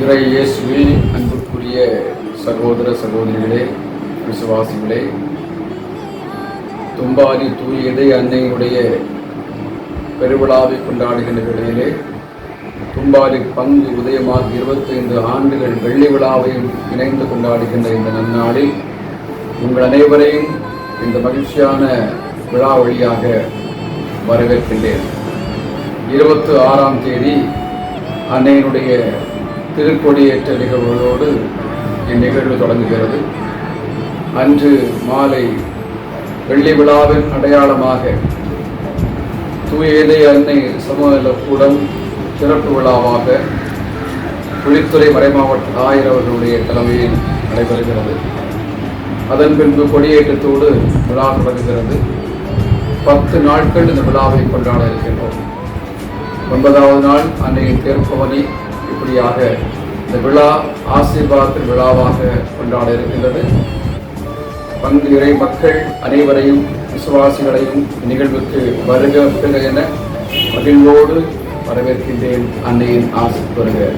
இறை இயேசுவில் அன்புக்குரிய சகோதர சகோதரிகளே, விசுவாசிகளே, தும்பாரி தூய இதய அன்னையினுடைய பெருவிழாவை கொண்டாடுகின்ற வேளையிலே தும்பாரி பங்கு உதயமாக 25 ஆண்டுகள் வெள்ளி விழாவையும் இணைந்து கொண்டாடுகின்ற இந்த நன்னாளில் உங்கள் அனைவரையும் இந்த மகிழ்ச்சியான விழா வழியாக வரவேற்கின்றேன். 26ஆம் தேதி அன்னையினுடைய திருக்கொடியேற்ற நிகழ்வுகளோடு இந்நிகழ்வு தொடங்குகிறது. அன்று மாலை வெள்ளி விழாவின் அடையாளமாக தூய இதய அன்னை சமூக கூடம் சிறப்பு விழாவாக குளித்துறை மறைமாவட்ட ஆயர் அவர்களுடைய தலைமையில் நடைபெறுகிறது. அதன் பின்பு கொடியேற்றத்தோடு விழா தொடங்குகிறது. 10 நாட்கள் இந்த விழாவை கொண்டாட இருக்கின்றோம். 9வது நாள் அன்னையின் தேர்ப்பவனி. இப்படியாக இந்த விழா ஆசீர்வாதத்தின் விழாவாக கொண்டாட இருக்கின்றது. பங்கு இறை மக்கள் அனைவரையும் விசுவாசிகளையும் நிகழ்வுக்கு வருக என மகிழ்வோடு வரவேற்கின்றேன். அன்னையின் ஆசி பெறுக.